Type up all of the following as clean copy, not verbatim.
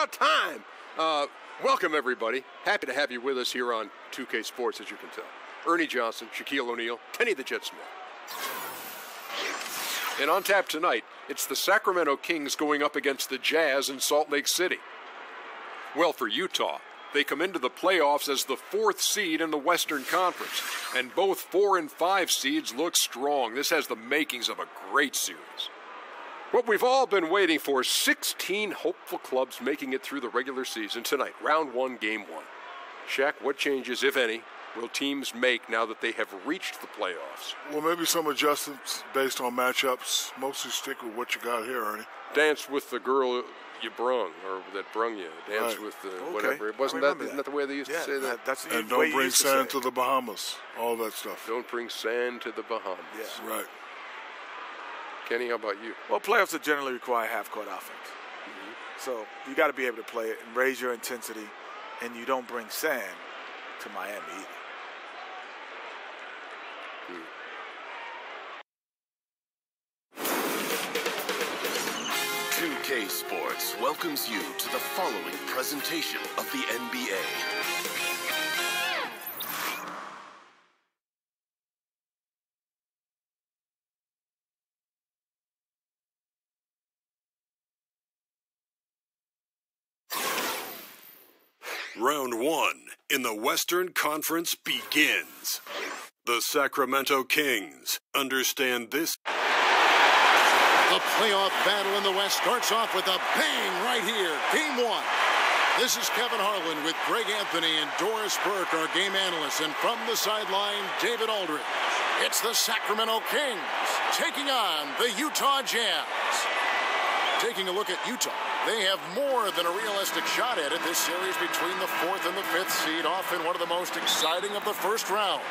about time. Welcome, everybody. Happy to have you with us here on 2K Sports, as you can tell. Ernie Johnson, Shaquille O'Neal, Kenny the Jet Smith. And on tap tonight, it's the Sacramento Kings going up against the Jazz in Salt Lake City. Well, for Utah, they come into the playoffs as the 4th seed in the Western Conference. And both 4 and 5 seeds look strong. This has the makings of a great series. What we've all been waiting for, 16 hopeful clubs making it through the regular season tonight, round 1, game 1. Shaq, what changes, if any, will teams make now that they have reached the playoffs? Well, maybe some adjustments based on matchups. Mostly stick with what you got here, Ernie. Dance with the girl you brung, or that brung you. Dance right. with the whatever. Isn't that the way they used to say that? That's and don't bring sand to the Bahamas. All that stuff. Don't bring sand to the Bahamas. Yeah. Right. Kenny, how about you? Well, playoffs that generally require half-court offense. Mm-hmm. So you got to be able to play it and raise your intensity, and you don't bring sand to Miami either. 2K Sports welcomes you to the following presentation of the NBA. Round 1 in the Western Conference begins. The Sacramento Kings understand this. The playoff battle in the West starts off with a bang right here. Game 1. This is Kevin Harlan with Greg Anthony and Doris Burke, our game analysts. And from the sideline, David Aldridge. It's the Sacramento Kings taking on the Utah Jazz. Taking a look at Utah, they have more than a realistic shot at it this series between the 4th and the 5th seed, often one of the most exciting of the first round.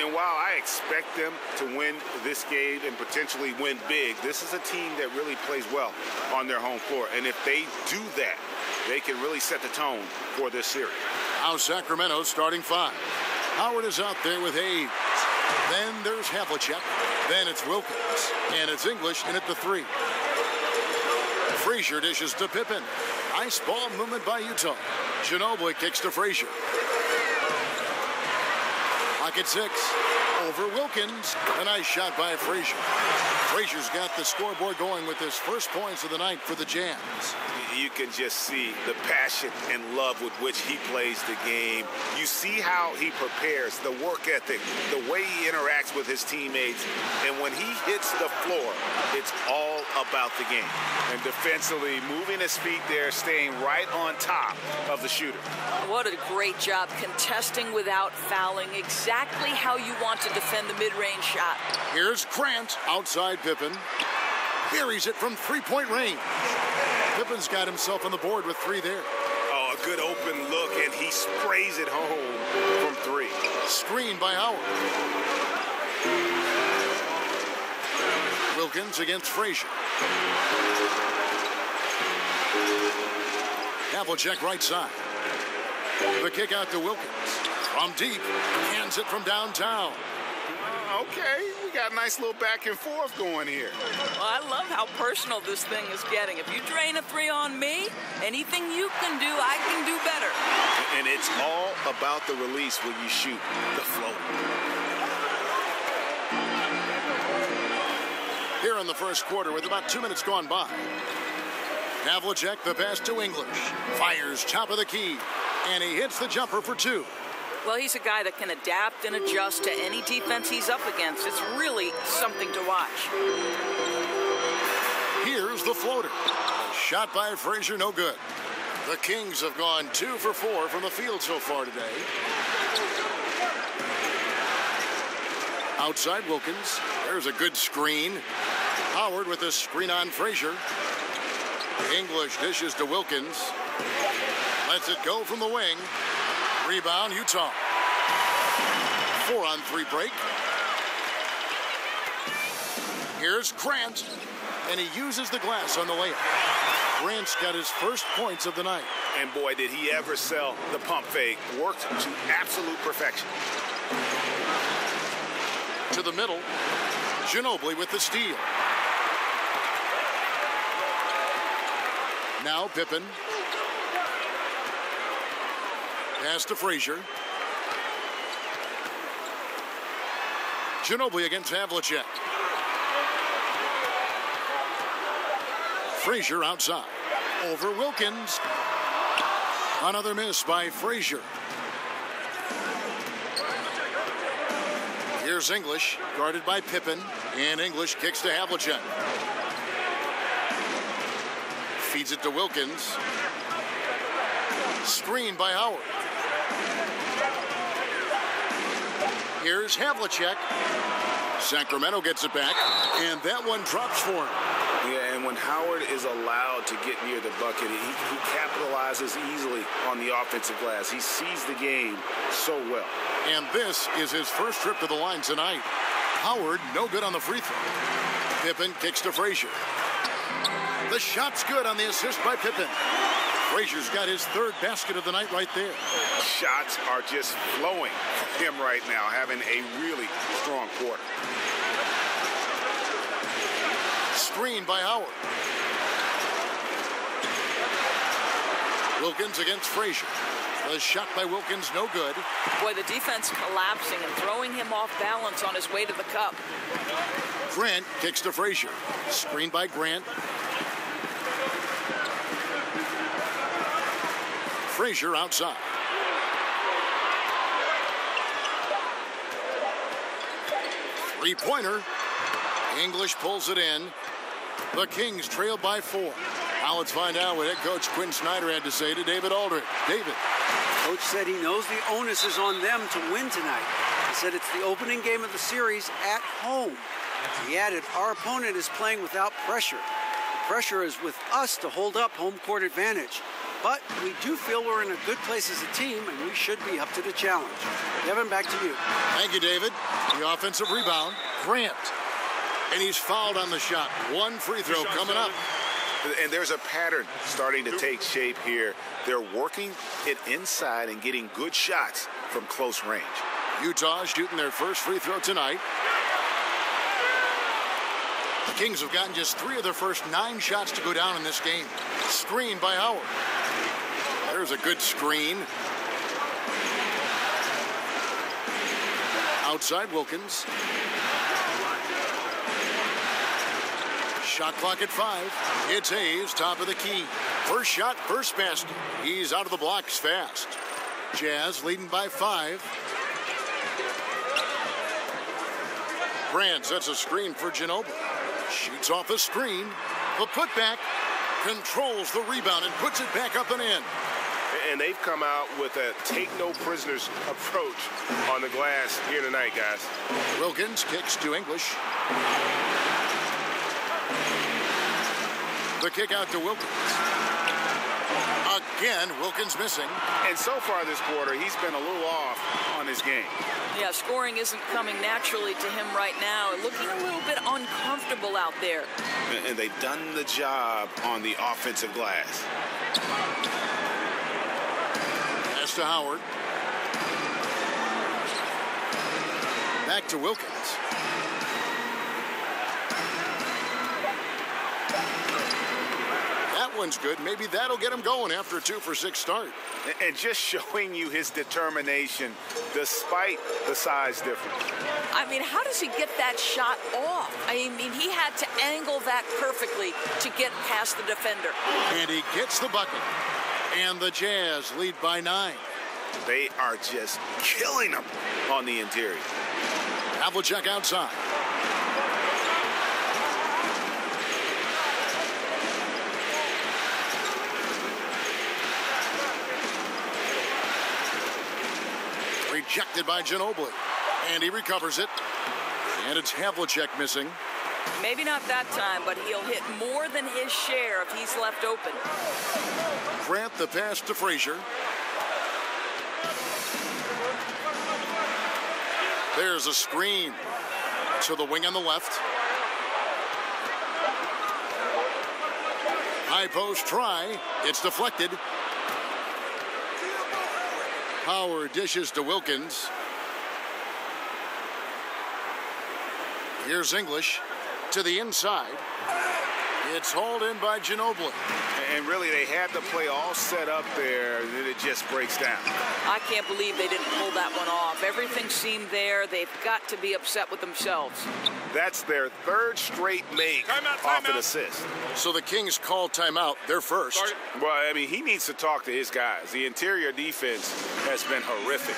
And while I expect them to win this game and potentially win big, this is a team that really plays well on their home court. And if they do that, they can really set the tone for this series. Now Sacramento's starting 5. Howard is out there with Hayes. Then there's Havlicek. Then it's Wilkins. And it's English in at the 3. Frazier dishes to Pippen. Nice ball movement by Utah. Ginobili kicks to Frazier. Pocket 6. Over Wilkins. A nice shot by Frazier. Frazier's got the scoreboard going with his first points of the night for the Jazz. You can just see the passion and love with which he plays the game. You see how he prepares, the work ethic, the way he interacts with his teammates. And when he hits the floor, it's all about the game. And defensively, moving his feet there, staying right on top of the shooter. What a great job contesting without fouling. Exactly how you want to defend the mid-range shot. Here's Grant outside Pippen. Buries it from three-point range. Pippen's got himself on the board with 3 there. Oh, a good open look, and he sprays it home from 3. Screen by Howard. Wilkins against Frazier. Havlicek right side. The kick out to Wilkins. From deep, hands it from downtown. Okay, we got a nice little back and forth going here. Well, I love how personal this thing is getting. If you drain a 3 on me, anything you can do, I can do better. And it's all about the release when you shoot the float. Here in the first quarter with about 2 minutes gone by. Havlicek, the pass to English. Fires top of the key. And he hits the jumper for 2. Well, he's a guy that can adapt and adjust to any defense he's up against. It's really something to watch. Here's the floater. Shot by Frazier, no good. The Kings have gone 2 for 4 from the field so far today. Outside Wilkins. There's a good screen. Howard with a screen on Frazier. English dishes to Wilkins. Lets it go from the wing. Rebound, Utah. 4-on-3 break. Here's Grant, and he uses the glass on the layup. Grant's got his first points of the night. And boy, did he ever sell the pump fake. Worked to absolute perfection. To the middle, Ginobili with the steal. Now Pippen. Pass to Frazier. Ginobili against Havlicek. Frazier outside. Over Wilkins. Another miss by Frazier. Here's English, guarded by Pippen, and English kicks to Havlicek. Feeds it to Wilkins. Screen by Howard. Here's Havlicek. Sacramento gets it back, and that one drops for him. Yeah, and when Howard is allowed to get near the bucket, he capitalizes easily on the offensive glass. He sees the game so well. And this is his first trip to the line tonight. Howard, no good on the free throw. Pippen kicks to Frazier. The shot's good on the assist by Pippen. Frazier's got his third basket of the night right there. Shots are just flowing for him right now, having a really strong quarter. Screen by Howard. Wilkins against Frazier. The shot by Wilkins, no good. Boy, the defense collapsing and throwing him off balance on his way to the cup. Grant kicks to Frazier. Screen by Grant. Frazier outside. Three-pointer. English pulls it in. The Kings trail by 4. Now let's find out what head coach Quinn Snyder had to say to David Aldridge. David. Coach said he knows the onus is on them to win tonight. He said it's the opening game of the series at home. He added, our opponent is playing without pressure. The pressure is with us to hold up home court advantage. But we do feel we're in a good place as a team, and we should be up to the challenge. Kevin, back to you. Thank you, David. The offensive rebound, Grant. And he's fouled on the shot. One free throw coming up. And there's a pattern starting to take shape here. They're working it inside and getting good shots from close range. Utah shooting their first free throw tonight. The Kings have gotten just 3 of their first 9 shots to go down in this game. Screen by Howard. There's a good screen. Outside Wilkins. Shot clock at 5. It's Hayes, top of the key. First shot, first basket. He's out of the blocks fast. Jazz leading by 5. Grant sets a screen for Ginobili. Shoots off the screen. The putback. Controls the rebound and puts it back up and in. And they've come out with a take-no-prisoners approach on the glass here tonight, guys. Wilkins kicks to English. The kick out to Wilkins. Again, Wilkins missing. And so far this quarter, he's been a little off on his game. Yeah, scoring isn't coming naturally to him right now. Looking a little bit uncomfortable out there. And they've done the job on the offensive glass. Pass to Howard. Back to Wilkins. That one's good. Maybe that'll get him going after a 2-for-6 start. And just showing you his determination despite the size difference. I mean, how does he get that shot off? I mean, he had to angle that perfectly to get past the defender. And he gets the bucket. And the Jazz lead by 9. They are just killing them on the interior. Havlicek outside. Rejected by Ginobili. And he recovers it. And it's Havlicek missing. Maybe not that time, but he'll hit more than his share if he's left open. Grant the pass to Frazier. There's a screen to the wing on the left. High post try. It's deflected. Howard dishes to Wilkins. Here's English to the inside. It's hauled in by Ginobili. And really, they had the play all set up there, and then it just breaks down. I can't believe they didn't pull that one off. Everything seemed there. They've got to be upset with themselves. That's their third straight make off an assist. So the Kings call timeout. They're first. Well, I mean, he needs to talk to his guys. The interior defense has been horrific.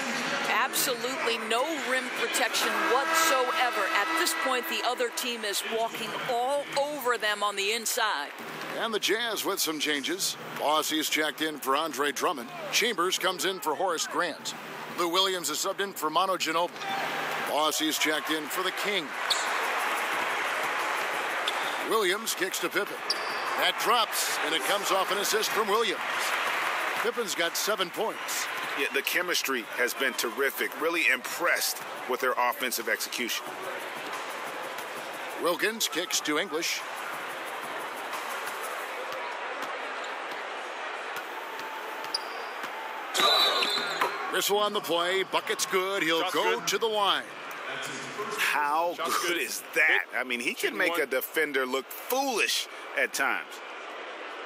Absolutely no rim protection whatsoever. At this point, the other team is walking all over them on the inside. And the Jazz with some changes. Bossie's checked in for Andre Drummond. Chambers comes in for Horace Grant. Lou Williams is subbed in for Manu Ginobili. Bossie's checked in for the Kings. Williams kicks to Pippen. That drops, and it comes off an assist from Williams. Pippen's got 7 points. Yeah, the chemistry has been terrific. Really impressed with their offensive execution. Wilkins kicks to English. Whistle on the play. Bucket's good. He'll go to the line. How good is that? I mean, he can make a defender look foolish at times.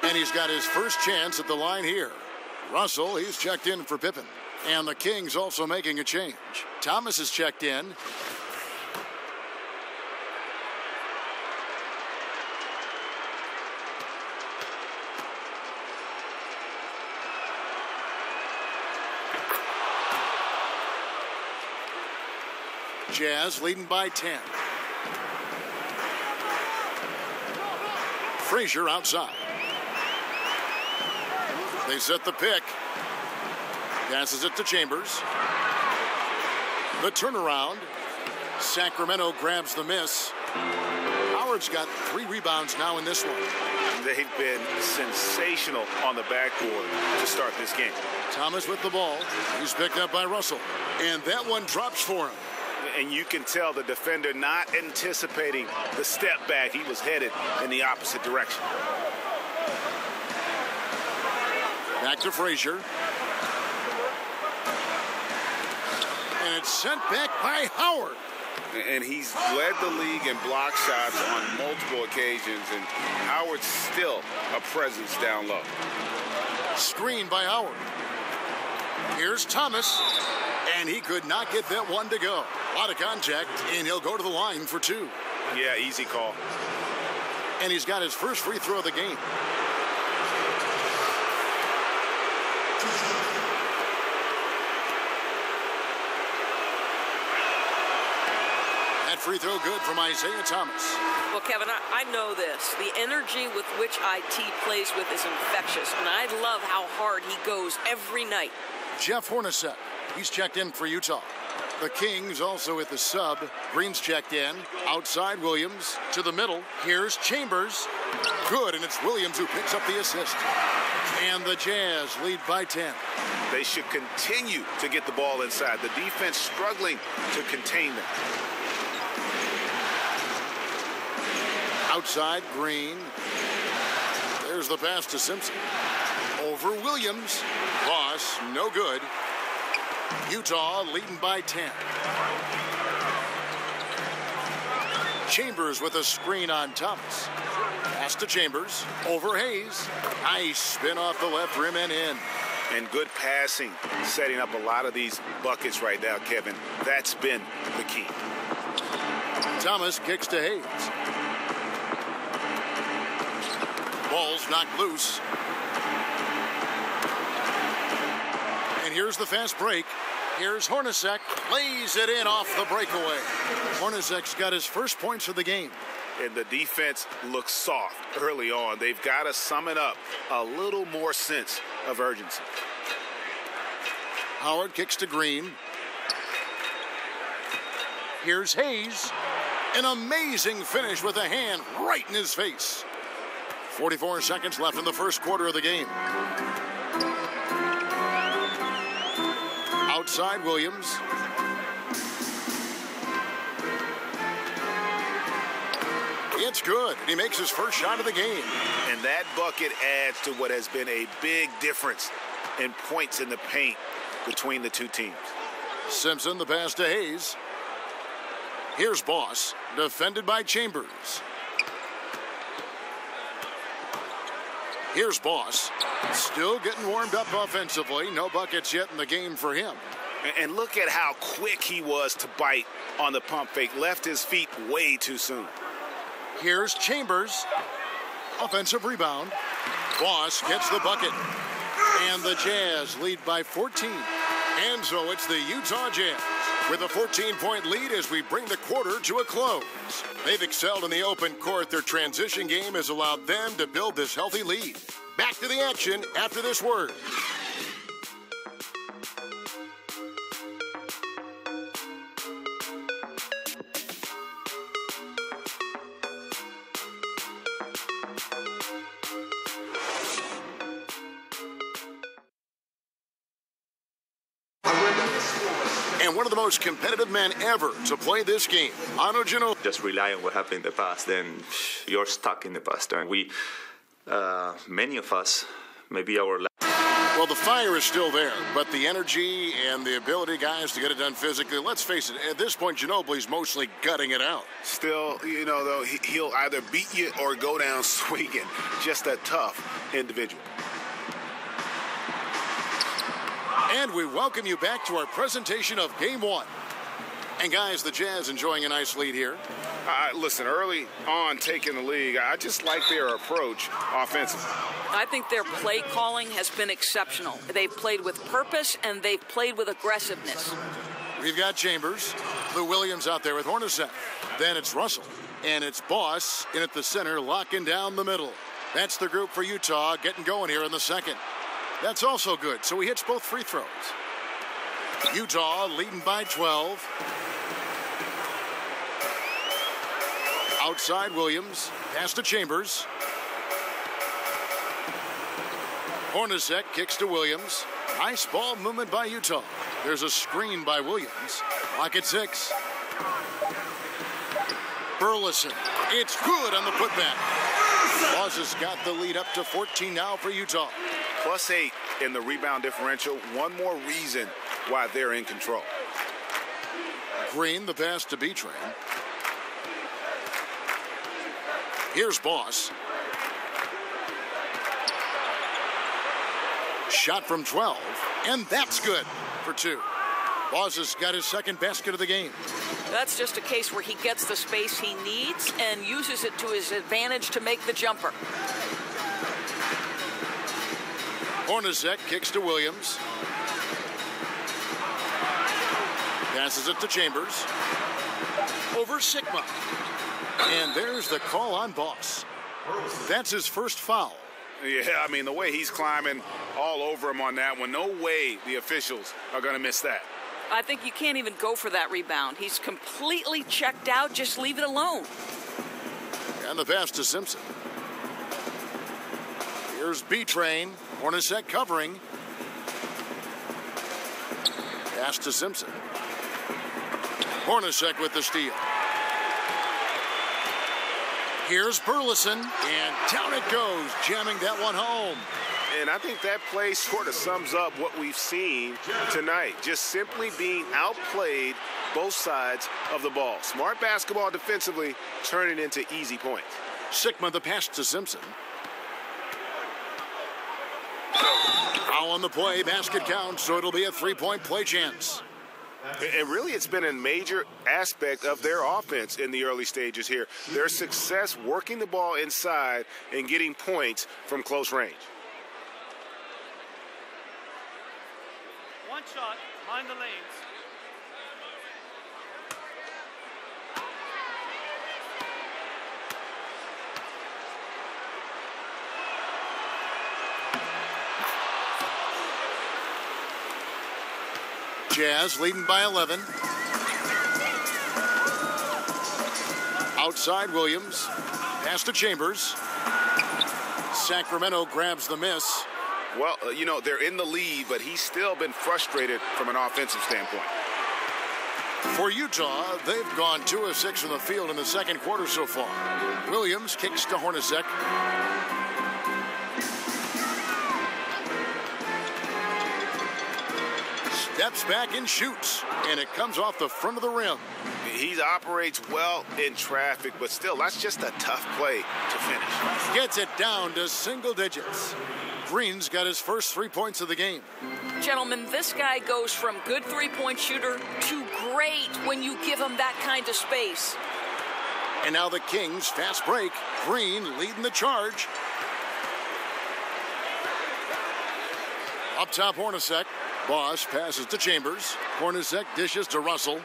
And he's got his first chance at the line here. Russell, he's checked in for Pippen. And the Kings also making a change. Thomas is checked in. Jazz leading by 10. Frazier outside. They set the pick. Passes it to Chambers. The turnaround. Sacramento grabs the miss. Howard's got 3 rebounds now in this one. They've been sensational on the backboard to start this game. Thomas with the ball. He's picked up by Russell. And that one drops for him. And you can tell the defender not anticipating the step back. He was headed in the opposite direction. Back to Frazier. And it's sent back by Howard. And he's led the league in block shots on multiple occasions, and Howard's still a presence down low. Screen by Howard. Here's Thomas. And he could not get that one to go. A lot of contact, and he'll go to the line for 2. Yeah, easy call. And he's got his first free throw of the game. That free throw good from Isaiah Thomas. Well, Kevin, I know this. The energy with which IT plays with is infectious, and I love how hard he goes every night. Jeff Hornacek. He's checked in for Utah. The Kings also with the sub. Green's checked in. Outside Williams. To the middle. Here's Chambers. Good, and it's Williams who picks up the assist. And the Jazz lead by 10. They should continue to get the ball inside. The defense struggling to contain them. Outside Green. There's the pass to Simpson. Over Williams. Cross, no good. Utah leading by 10. Chambers with a screen on Thomas. Pass to Chambers. Over Hayes. Nice spin off the left rim and in. And good passing, setting up a lot of these buckets right now, Kevin. That's been the key. Thomas kicks to Hayes. Ball's knocked loose. And here's the fast break. Here's Hornacek. Lays it in off the breakaway. Hornacek's got his first points of the game. And the defense looks soft early on. They've got to summon up a little more sense of urgency. Howard kicks to Green. Here's Hayes. An amazing finish with a hand right in his face. 44 seconds left in the first quarter of the game. Outside Williams. It's good. He makes his first shot of the game. And that bucket adds to what has been a big difference in points in the paint between the two teams. Simpson, the pass to Hayes. Here's Boss, defended by Chambers. Here's Boss. Still getting warmed up offensively. No buckets yet in the game for him. And look at how quick he was to bite on the pump fake. Left his feet way too soon. Here's Chambers. Offensive rebound. Boss gets the bucket. And the Jazz lead by 14. And so it's the Utah Jazz with a 14-point lead as we bring the quarter to a close. They've excelled in the open court. Their transition game has allowed them to build this healthy lead. Back to the action after this word. And one of the most competitive men ever to play this game, Ano Ginobili. Just rely on what happened in the past, then you're stuck in the past. And many of us, maybe our last. Well, the fire is still there, but the energy and the ability, guys, to get it done physically, let's face it, at this point, Ginobili's mostly gutting it out. Still, though, he'll either beat you or go down swinging. Just a tough individual. And we welcome you back to our presentation of Game 1. And, guys, the Jazz enjoying a nice lead here. Listen, early on taking the lead, I just like their approach offensively. I think their play calling has been exceptional. They've played with purpose, and they've played with aggressiveness. We've got Chambers, Lou Williams out there with Hornacek. Then it's Russell, and it's Boss in at the center, locking down the middle. That's the group for Utah getting going here in the second. That's also good, so he hits both free throws. Utah leading by 12. Outside Williams, pass to Chambers. Hornacek kicks to Williams. Nice ball movement by Utah. There's a screen by Williams. Lock at 6. Burleson. It's good on the putback. Boss has got the lead up to 14 now for Utah. +8 in the rebound differential. One more reason why they're in control. Green, the pass to B-Train. Here's Boss. Shot from 12, and that's good for 2. Boss has got his second basket of the game. That's just a case where he gets the space he needs and uses it to his advantage to make the jumper. Hornacek kicks to Williams. Passes it to Chambers. Over Sigma. And there's the call on Boss. That's his first foul. Yeah, I mean, the way he's climbing all over him on that one, no way the officials are going to miss that. I think you can't even go for that rebound. He's completely checked out. Just leave it alone. And the pass to Simpson. Here's B-Train. Hornacek covering. Pass to Simpson. Hornacek with the steal. Here's Burleson, and down it goes, jamming that one home. And I think that play sort of sums up what we've seen tonight. Just simply being outplayed both sides of the ball. Smart basketball defensively, turning into easy points. Sigma the pass to Simpson. Foul on the play, basket count, so it'll be a 3-point play chance. And really, it's been a major aspect of their offense in the early stages here. Their success working the ball inside and getting points from close range. One shot, mind the lanes. Jazz leading by 11. Outside Williams. Pass to Chambers. Sacramento grabs the miss. Well, they're in the lead, but he's still been frustrated from an offensive standpoint. For Utah, they've gone 2 of 6 from the field in the second quarter so far. Williams kicks to Hornacek. steps back and shoots, and it comes off the front of the rim. He operates well in traffic, but still, that's just a tough play to finish. Gets it down to single digits. Green's got his first 3 points of the game. Gentlemen, this guy goes from good three-point shooter to great when you give him that kind of space. And now the Kings, fast break. Green leading the charge. Up top, Hornacek. Boss passes to Chambers. Hornacek dishes to Russell.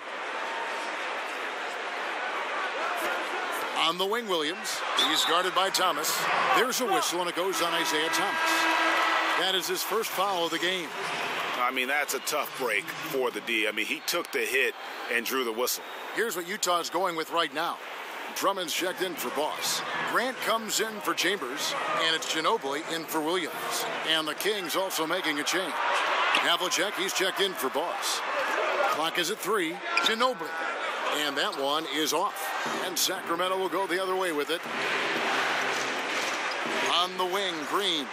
On the wing, Williams. He's guarded by Thomas. There's a whistle, and it goes on Isaiah Thomas. That is his first foul of the game. I mean, that's a tough break for the D. I mean, he took the hit and drew the whistle. Here's what Utah's going with right now. Drummond's checked in for Boss. Grant comes in for Chambers, and it's Ginobili in for Williams. And the Kings also making a change. Havlicek, he's checked in for Boss. Clock is at 3. Ginobili. And that one is off. And Sacramento will go the other way with it. On the wing, Green.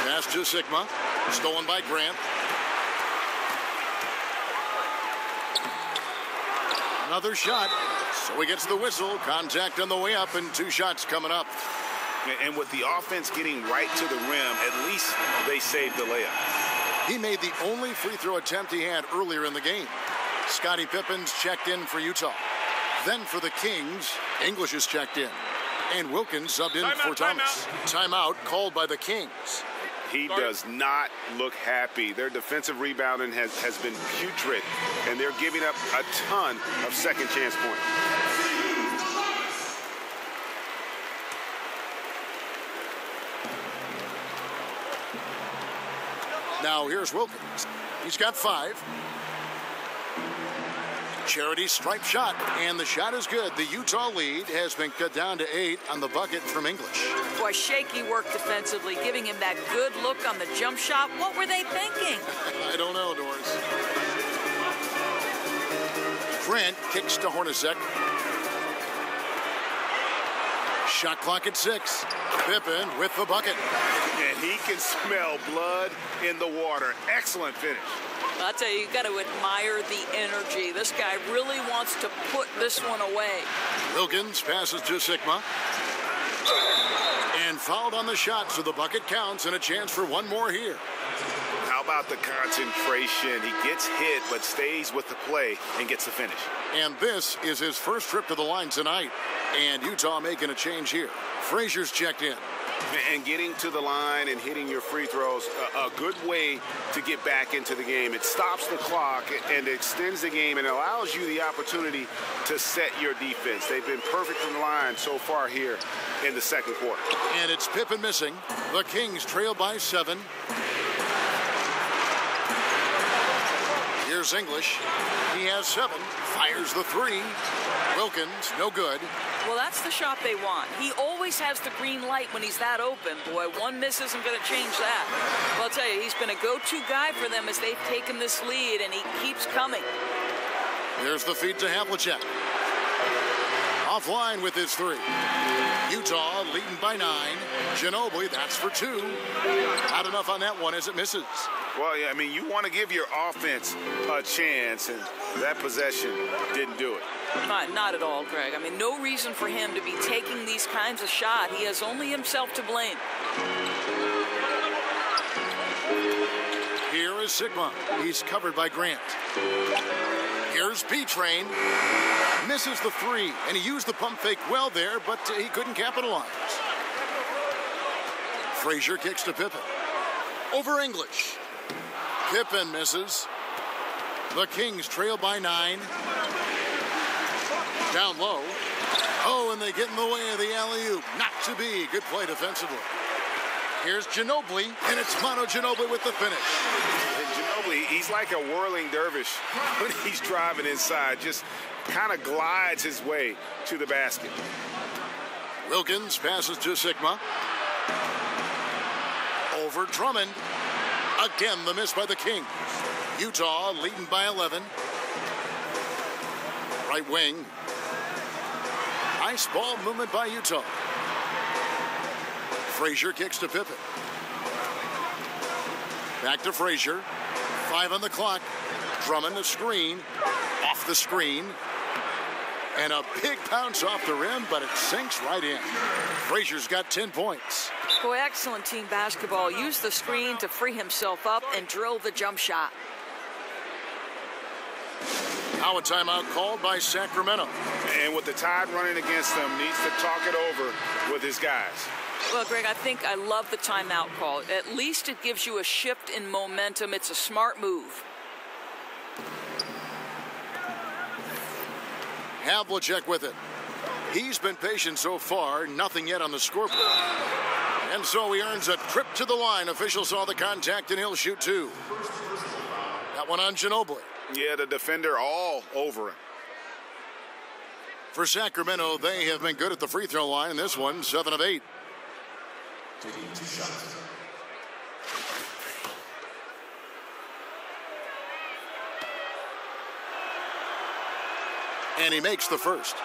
Pass to Sigma. Stolen by Grant. Another shot. So he gets the whistle. Contact on the way up, and 2 shots coming up. And with the offense getting right to the rim, at least they saved the layup. He made the only free throw attempt he had earlier in the game. Scottie Pippen's checked in for Utah. Then for the Kings, English is checked in. And Wilkins subbed in for Thomas. Timeout called by the Kings. He does not look happy. Their defensive rebounding has been putrid, and they're giving up a ton of second chance points. Now here's Wilkins. He's got 5. Charity stripe shot, and the shot is good. The Utah lead has been cut down to 8 on the bucket from English. Boy, shaky work defensively, giving him that good look on the jump shot. What were they thinking? I don't know, Doris. Grant kicks to Hornacek. Shot clock at 6. Pippen with the bucket. And he can smell blood in the water. Excellent finish. I'll tell you, you got to admire the energy. This guy really wants to put this one away. Wilkins passes to Sigma. And fouled on the shot, so the bucket counts and a chance for one more here. How about the concentration? He gets hit, but stays with the play and gets the finish. And this is his first trip to the line tonight. And Utah making a change here. Frazier's checked in. And getting to the line and hitting your free throws, a good way to get back into the game. It stops the clock and extends the game and allows you the opportunity to set your defense. They've been perfect from the line so far here in the second quarter. And it's Pippen missing. The Kings trail by 7. Here's English. He has 7. Fires the 3. Wilkins, no good. Well, that's the shot they want. He always has the green light when he's that open. Boy, one miss isn't going to change that. Well, I'll tell you, he's been a go-to guy for them as they've taken this lead, and he keeps coming. There's the feed to Havlicek. Offline with his 3. Utah leading by 9. Ginobili, that's for 2. Not enough on that one as it misses. Well, yeah, I mean, you want to give your offense a chance, and that possession didn't do it. Not at all, Greg. I mean, no reason for him to be taking these kinds of shots. He has only himself to blame. Here is Sigma. He's covered by Grant. Here's P-Train. Misses the 3, and he used the pump fake well there, but he couldn't capitalize. Frazier kicks to Pippen. Over English. Pippen misses. The Kings trail by 9. Down low. Oh, and they get in the way of the alley-oop. Not to be. Good play defensively. Here's Ginobili, and it's Mono Ginobili with the finish. And Ginobili, he's like a whirling dervish when he's driving inside. Just kind of glides his way to the basket. Wilkins passes to Sigma. Over Drummond. Again, the miss by the Kings. Utah leading by 11. Right wing. Nice ball movement by Utah. Frazier kicks to Pippen. Back to Frazier. 5 on the clock. Drummond the screen. Off the screen. And a big bounce off the rim, but it sinks right in. Frazier's got 10 points. Boy, excellent team basketball. Use the screen to free himself up and drill the jump shot. Now a timeout called by Sacramento. And with the Tide running against them, needs to talk it over with his guys. Well, Greg, I think I love the timeout call. At least it gives you a shift in momentum. It's a smart move. Havlicek with it. He's been patient so far, nothing yet on the scoreboard. And so he earns a trip to the line. Official saw the contact and he'll shoot 2. That one on Ginobili. Yeah, the defender all over him. For Sacramento, they have been good at the free throw line. This one, 7 of 8. And he makes the first.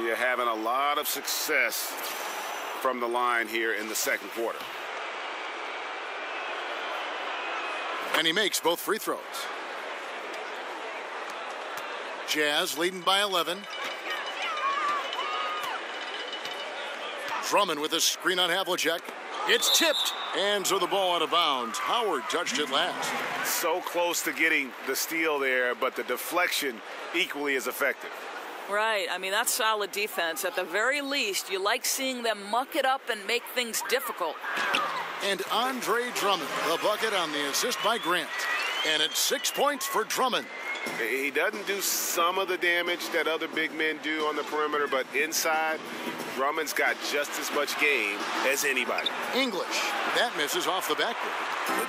You're having a lot of success from the line here in the second quarter. And he makes both free throws. Jazz leading by 11. Drummond with a screen on Havlicek. It's tipped. And so the ball out of bounds. Howard touched it last. So close to getting the steal there, but the deflection equally as effective. Right. I mean, that's solid defense. At the very least, you like seeing them muck it up and make things difficult. And Andre Drummond, the bucket on the assist by Grant. And it's 6 points for Drummond. He doesn't do some of the damage that other big men do on the perimeter, but inside, Drummond's got just as much game as anybody. English. That misses off the backboard.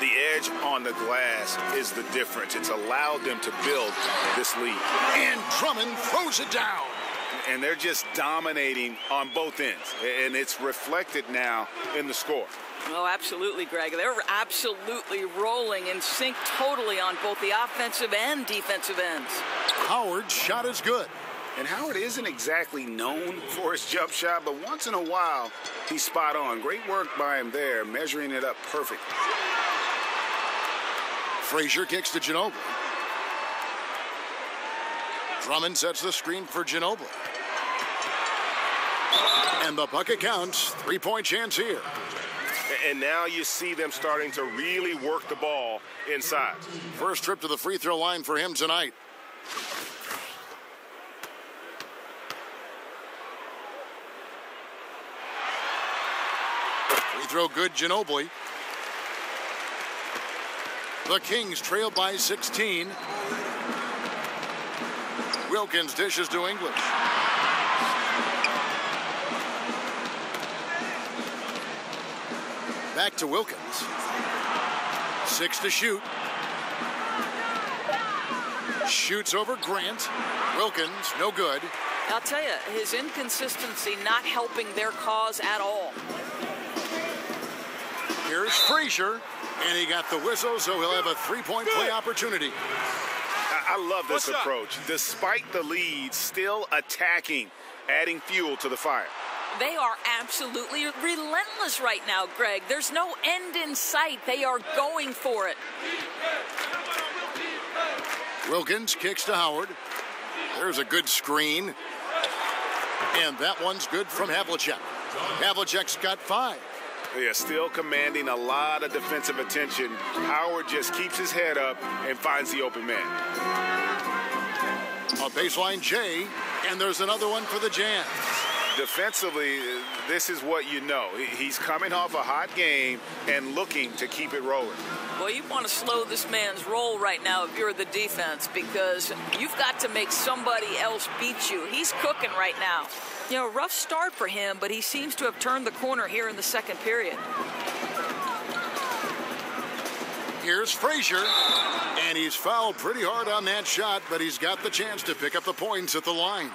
The edge on the glass is the difference. It's allowed them to build this lead. And Drummond throws it down. And they're just dominating on both ends. And it's reflected now in the score. Oh, absolutely, Greg. They're absolutely rolling in sync totally on both the offensive and defensive ends. Howard's shot is good. And Howard isn't exactly known for his jump shot, but once in a while, he's spot on. Great work by him there, measuring it up perfectly. Frazier kicks to Ginobili. Drummond sets the screen for Ginobili. And the bucket counts. 3-point chance here. And now you see them starting to really work the ball inside. First trip to the free throw line for him tonight. Free throw good, Ginobili. The Kings trail by 16. Wilkins dishes to English. Back to Wilkins. 6 to shoot. Shoots over Grant. Wilkins, no good. I'll tell you, his inconsistency not helping their cause at all. Here's Frazier, and he got the whistle, so he'll have a 3-point play opportunity. I love this approach. Despite the lead, still attacking, adding fuel to the fire. They are absolutely relentless right now, Greg. There's no end in sight. They are going for it. Wilkins kicks to Howard. There's a good screen. And that one's good from Havlicek. Havlicek's got 5. Yeah, still commanding a lot of defensive attention. Howard just keeps his head up and finds the open man. A baseline J, and there's another one for the Jazz. Defensively, this is what you know. He's coming off a hot game and looking to keep it rolling. Well, you want to slow this man's roll right now if you're the defense, because you've got to make somebody else beat you. He's cooking right now. You know, rough start for him, but he seems to have turned the corner here in the second period. Here's Frazier, and he's fouled pretty hard on that shot, but he's got the chance to pick up the points at the line.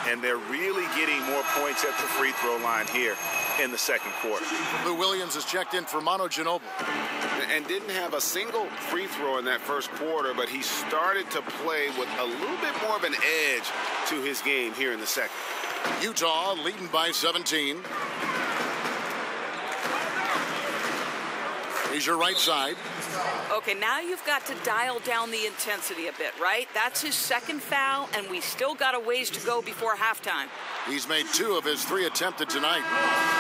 And they're really getting more points at the free throw line here in the second quarter. Lou Williams has checked in for Manu Ginobili. And didn't have a single free throw in that first quarter, but he started to play with a little bit more of an edge to his game here in the second. Utah leading by 17. Frazier right side. Okay, now you've got to dial down the intensity a bit, right? That's his second foul, and we still got a ways to go before halftime. He's made 2 of his 3 attempted tonight.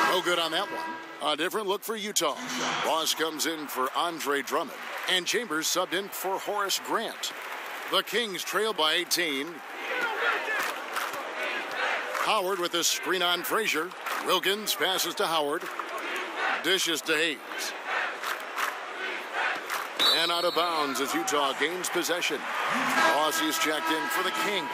No good on that one. A different look for Utah. Ross comes in for Andre Drummond, and Chambers subbed in for Horace Grant. The Kings trail by 18. Howard with a screen on Frazier. Wilkins passes to Howard. Dishes to Hayes. And out of bounds as Utah gains possession. Aussie's checked in for the Kings.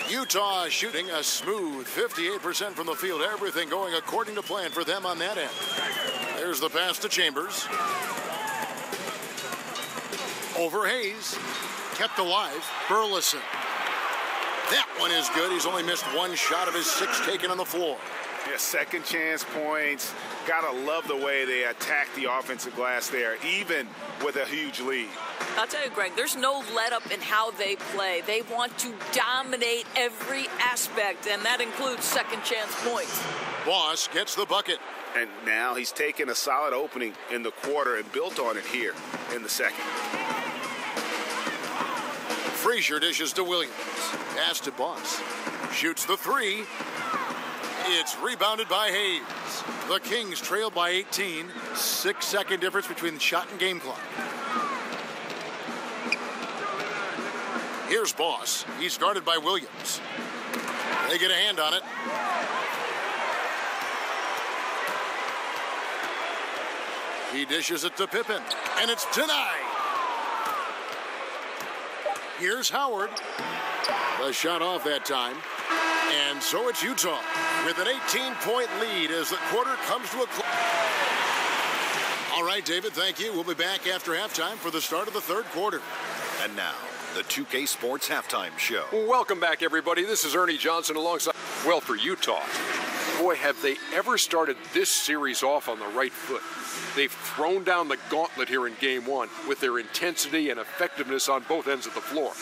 Utah shooting a smooth 58% from the field. Everything going according to plan for them on that end. There's the pass to Chambers. Over Hayes. Kept alive. Burleson. That one is good. He's only missed 1 shot of his 6 taken on the floor. Yeah, second chance points. Gotta love the way they attack the offensive glass there, even with a huge lead. I'll tell you, Greg, there's no let-up in how they play. They want to dominate every aspect, and that includes second chance points. Boss gets the bucket. And now he's taken a solid opening in the quarter and built on it here in the second. Frazier dishes to Williams. Pass to Boss. Shoots the 3. It's rebounded by Hayes. The Kings trail by 18. 6-second difference between the shot and game clock. Here's Boss. He's guarded by Williams. They get a hand on it. He dishes it to Pippen, and it's denied. Here's Howard. The shot off that time. And so it's Utah with an 18-point lead as the quarter comes to a close. All right, David, thank you. We'll be back after halftime for the start of the third quarter. And now, the 2K Sports Halftime Show. Welcome back, everybody. This is Ernie Johnson alongside, well, for Utah. Boy, have they ever started this series off on the right foot. They've thrown down the gauntlet here in Game 1 with their intensity and effectiveness on both ends of the floor.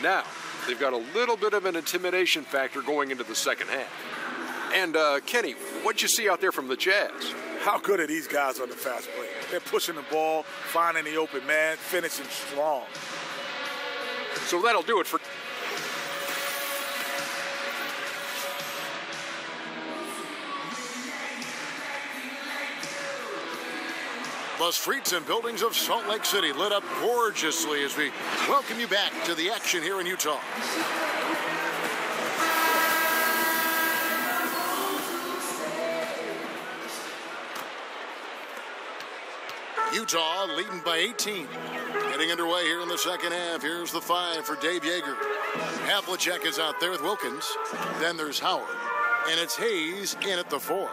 Now, they've got a little bit of an intimidation factor going into the second half. And, Kenny, what'd you see out there from the Jazz? How good are these guys on the fast break? They're pushing the ball, finding the open man, finishing strong. So that'll do it for... The streets and buildings of Salt Lake City lit up gorgeously as we welcome you back to the action here in Utah. Utah leading by 18. Getting underway here in the second half. Here's the 5 for Dave Yeager. Havlicek is out there with Wilkins. Then there's Howard. And it's Hayes in at the 4.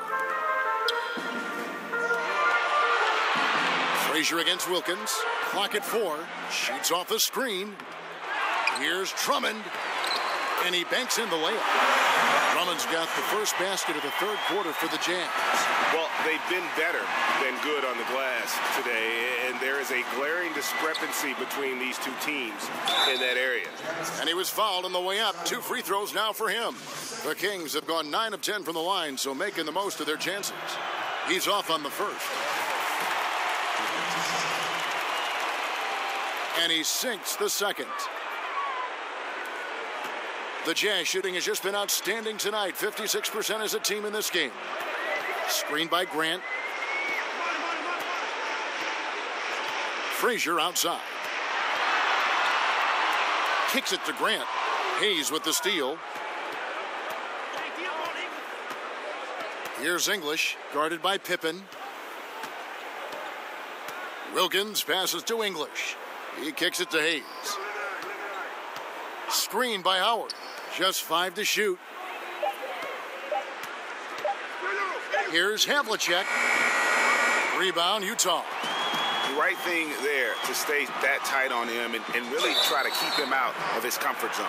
Frazier against Wilkins. Clock at 4. Shoots off the screen. Here's Drummond. And he banks in the layup. Drummond's got the first basket of the third quarter for the Jazz. Well, they've been better than good on the glass today, and there is a glaring discrepancy between these two teams in that area. And he was fouled on the way up. 2 free throws now for him. The Kings have gone 9 of 10 from the line, so making the most of their chances. He's off on the first. And he sinks the second. The Jazz shooting has just been outstanding tonight. 56% as a team in this game. Screened by Grant. Frazier outside. Kicks it to Grant. Hayes with the steal. Here's English, guarded by Pippen. Wilkins passes to English. He kicks it to Hayes. Screened by Howard. Just 5 to shoot. Here's Havlicek. Rebound, Utah. The right thing there to stay that tight on him and really try to keep him out of his comfort zone.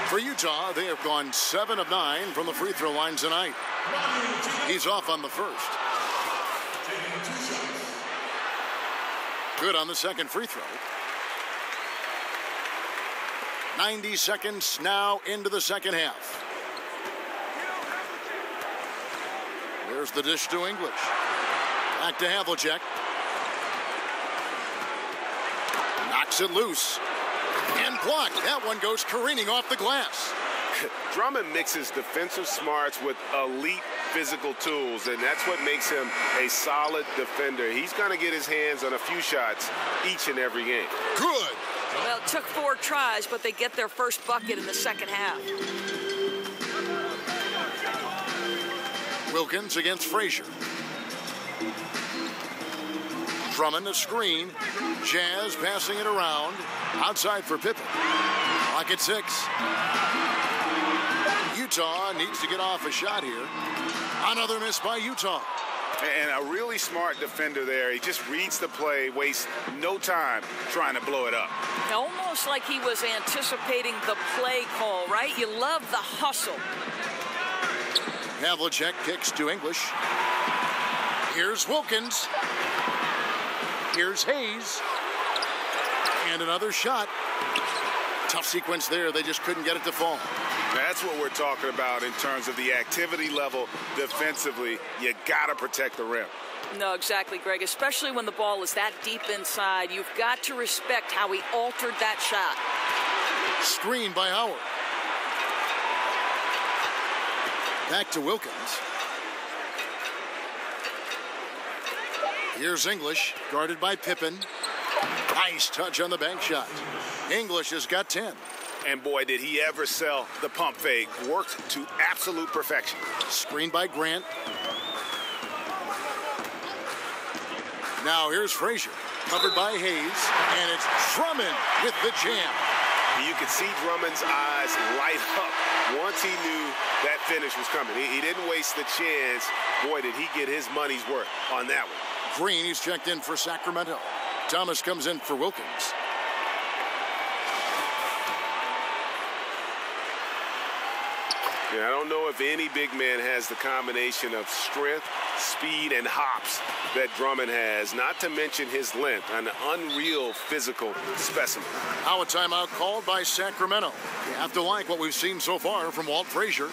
For Utah, they have gone 7 of 9 from the free throw line tonight. He's off on the first. Good on the second free throw. 90 seconds now into the second half. There's the dish to English. Back to Havlicek. Knocks it loose. And blocked. That one goes careening off the glass. Drummond mixes defensive smarts with elite physical tools, and that's what makes him a solid defender. He's going to get his hands on a few shots each and every game. Good. Well, it took 4 tries, but they get their first bucket in the second half. Wilkins against Frazier. Drummond a screen. Jazz passing it around. Outside for Pippen. Clock at 6. Utah needs to get off a shot here. Another miss by Utah. And a really smart defender there. He just reads the play, wastes no time trying to blow it up. Almost like he was anticipating the play call, right? You love the hustle. Havlicek kicks to English. Here's Wilkins. Here's Hayes. And another shot. Tough sequence there. They just couldn't get it to fall. That's what we're talking about in terms of the activity level defensively. You got to protect the rim. No, exactly, Greg. Especially when the ball is that deep inside. You've got to respect how he altered that shot. Screen by Howard. Back to Wilkins. Here's English, guarded by Pippen. Nice touch on the bank shot. English has got 10. And boy, did he ever sell the pump fake. Worked to absolute perfection. Screen by Grant. Now here's Frazier, covered by Hayes, and it's Drummond with the jam. You could see Drummond's eyes light up once he knew that finish was coming. He didn't waste the chance. Boy, did he get his money's worth on that one. Green, he's checked in for Sacramento. Thomas comes in for Wilkins. Yeah, I don't know if any big man has the combination of strength, speed, and hops that Drummond has, not to mention his length, an unreal physical specimen. Now a timeout called by Sacramento. You have to like what we've seen so far from Walt Frazier.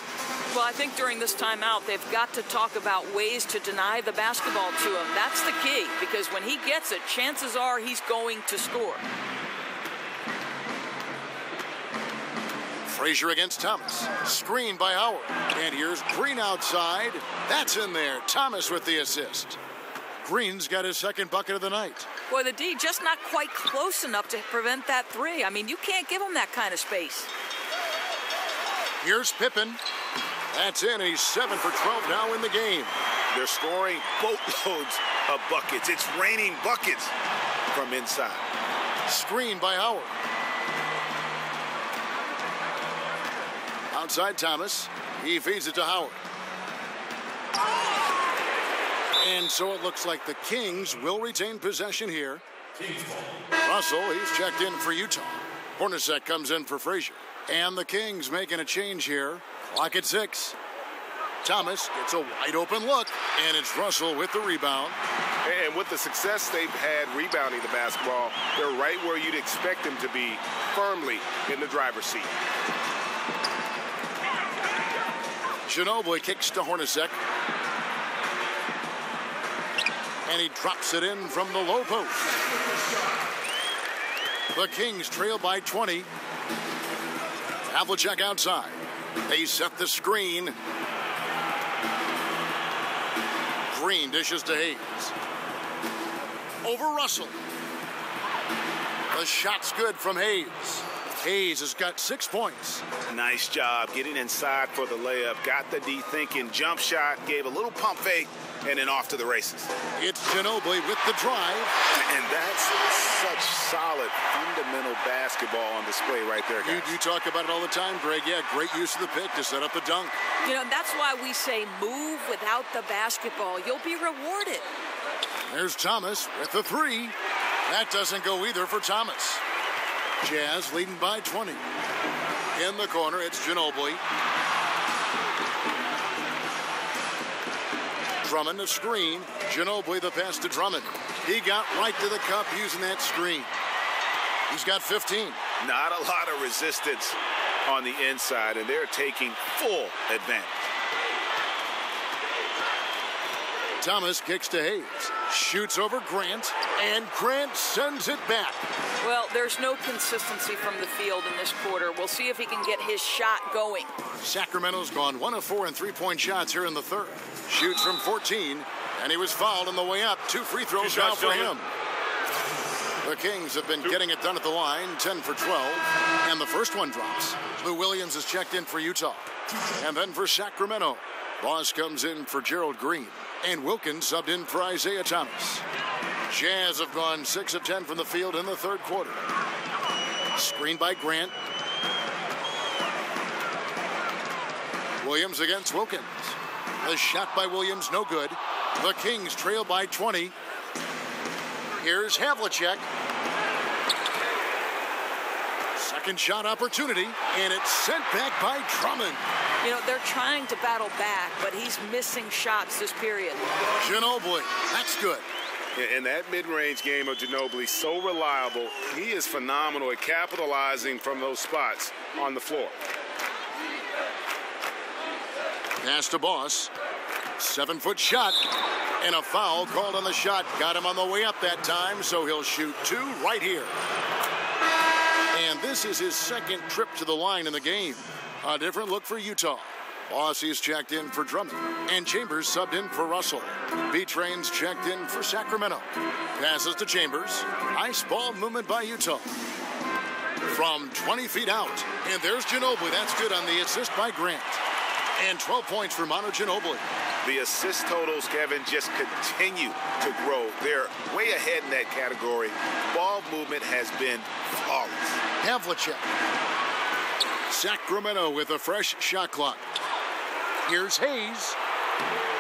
Well, I think during this timeout, they've got to talk about ways to deny the basketball to him. That's the key, because when he gets it, chances are he's going to score. Frazier against Thomas. Screen by Howard. And here's Green outside. That's in there. Thomas with the assist. Green's got his second bucket of the night. Boy, the D just not quite close enough to prevent that three. I mean, you can't give him that kind of space. Here's Pippen. That's in, and he's 7 for 12 now in the game. They're scoring boatloads of buckets. It's raining buckets from inside. Screen by Howard. Outside Thomas. He feeds it to Howard. And so it looks like the Kings will retain possession here. Russell, he's checked in for Utah. Hornacek comes in for Frazier. And the Kings making a change here. Clock at 6. Thomas gets a wide open look, and it's Russell with the rebound. And with the success they've had rebounding the basketball, they're right where you'd expect them to be, firmly in the driver's seat. Ginobili kicks to Hornacek. And he drops it in from the low post. The Kings trail by 20. Havlicek outside. They set the screen. Green dishes to Hayes. Over Russell. The shot's good from Hayes. Hayes has got 6 points. Nice job getting inside for the layup. Got the D thinking. Jump shot. Gave a little pump fake. And then off to the races. It's Ginobili with the drive. And that's such solid, fundamental basketball on display right there, guys. You talk about it all the time, Greg. Yeah, great use of the pick to set up the dunk. You know, that's why we say move without the basketball. You'll be rewarded. There's Thomas with the 3. That doesn't go either for Thomas. Jazz leading by 20. In the corner, it's Ginobili. Drummond the screen. Ginobili the pass to Drummond. He got right to the cup using that screen. He's got 15. Not a lot of resistance on the inside, and they're taking full advantage. Thomas kicks to Hayes. Shoots over Grant, and Grant sends it back. Well, there's no consistency from the field in this quarter. We'll see if he can get his shot going. Sacramento's gone 1 of 4 in three-point shots here in the third. Shoots from 14, and he was fouled on the way up. 2 free throws now for him. The Kings have been getting it done at the line, 10 for 12, and the first one drops. Lou Williams is checked in for Utah. And then for Sacramento, Boss comes in for Gerald Green, and Wilkins subbed in for Isaiah Thomas. Jazz have gone 6 of 10 from the field in the third quarter. Screened by Grant. Williams against Wilkins. The shot by Williams, no good. The Kings trail by 20. Here's Havlicek. Second shot opportunity, and it's sent back by Drummond. You know, they're trying to battle back, but he's missing shots this period. Ginobili, that's good. And that mid-range game of Ginobili, so reliable. He is phenomenal at capitalizing from those spots on the floor. Pass to Boss. 7-foot shot. And a foul called on the shot. Got him on the way up that time, so he'll shoot 2 right here. And this is his second trip to the line in the game. A different look for Utah. Boss is checked in for Drummond. And Chambers subbed in for Russell. B-Train's checked in for Sacramento. Passes to Chambers. Nice ball movement by Utah. From 20 feet out. And there's Ginobili. That's good on the assist by Grant. And 12 points for Manu Ginobili. The assist totals, Kevin, just continue to grow. They're way ahead in that category. Ball movement has been flawless. Havlicek. Sacramento with a fresh shot clock. Here's Hayes.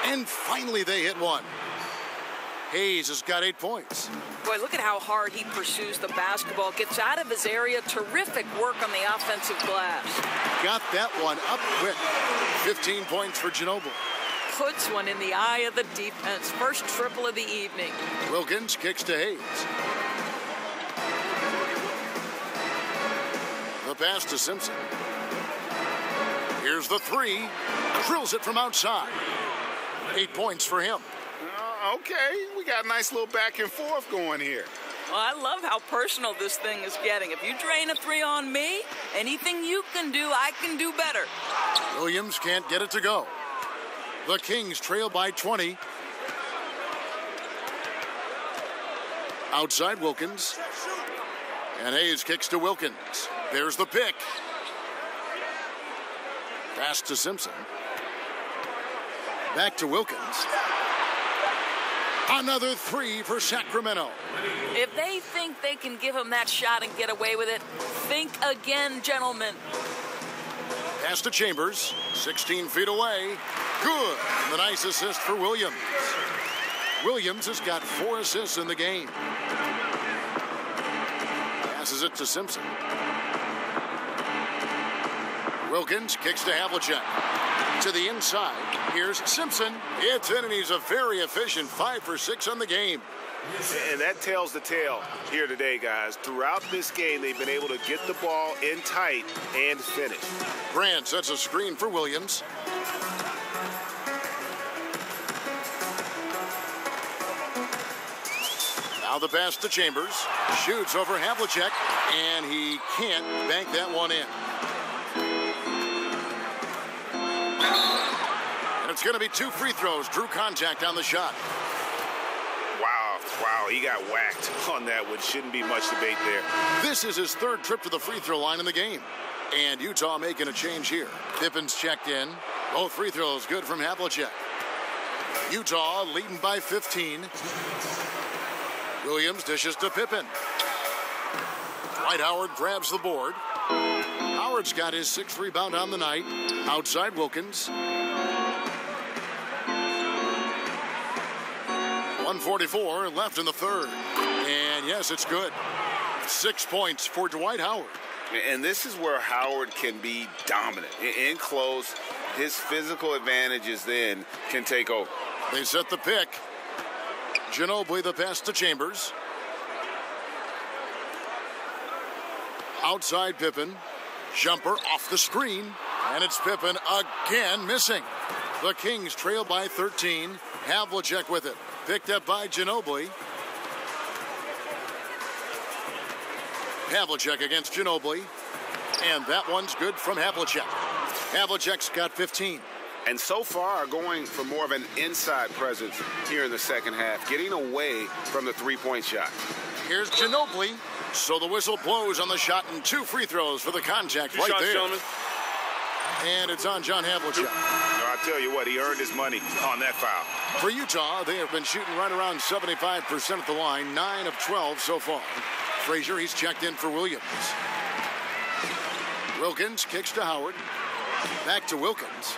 And finally they hit one. Hayes has got 8 points. Boy, look at how hard he pursues the basketball. Gets out of his area. Terrific work on the offensive glass. Got that one up quick. 15 points for Ginobili. Puts one in the eye of the defense. First triple of the evening. Wilkins kicks to Hayes. The pass to Simpson. Here's the 3. Drills it from outside. 8 points for him. Okay, we got a nice little back and forth going here. Well, I love how personal this thing is getting. If you drain a 3 on me, anything you can do, I can do better. Williams can't get it to go. The Kings trail by 20. Outside Wilkins. And Hayes kicks to Wilkins. There's the pick. Pass to Simpson. Back to Wilkins. Another 3 for Sacramento. If they think they can give him that shot and get away with it, think again, gentlemen. Pass to Chambers. 16 feet away. Good. And the nice assist for Williams. Williams has got 4 assists in the game. Passes it to Simpson. Wilkins kicks to Havlicek. To the inside. Here's Simpson. It's in, and he's a very efficient 5 for 6 on the game. And that tells the tale here today, guys. Throughout this game, they've been able to get the ball in tight and finish. Grant sets a screen for Williams. Now the pass to Chambers. Shoots over Havlicek, and he can't bank that one in. And it's going to be 2 free throws. Drew contact on the shot. Wow, he got whacked on that one. Shouldn't be much debate there. This is his 3rd trip to the free throw line in the game. And Utah making a change here. Pippen's checked in. Both free throws good from Havlicek. Utah leading by 15. Williams dishes to Pippen. Dwight Howard grabs the board. Howard's got his 6th rebound on the night. Outside Wilkins. 1:44 left in the third. And yes, it's good. 6 points for Dwight Howard. And this is where Howard can be dominant. In close, his physical advantages then can take over. They set the pick. Ginobili the pass to Chambers. Outside Pippen. Jumper off the screen. And it's Pippen again missing. The Kings trail by 13. Havlicek with it. Picked up by Ginobili. Havlicek against Ginobili. And that one's good from Havlicek. Havlicek's got 15. And so far, going for more of an inside presence here in the second half, getting away from the three-point shot. Here's Ginobili. So the whistle blows on the shot and 2 free throws for the contact right there. Gentlemen. And it's on John Havlicek. I'll tell you what, he earned his money on that foul. For Utah, they have been shooting right around 75% at the line, 9 of 12 so far. Frazier, he's checked in for Williams. Wilkins kicks to Howard. Back to Wilkins.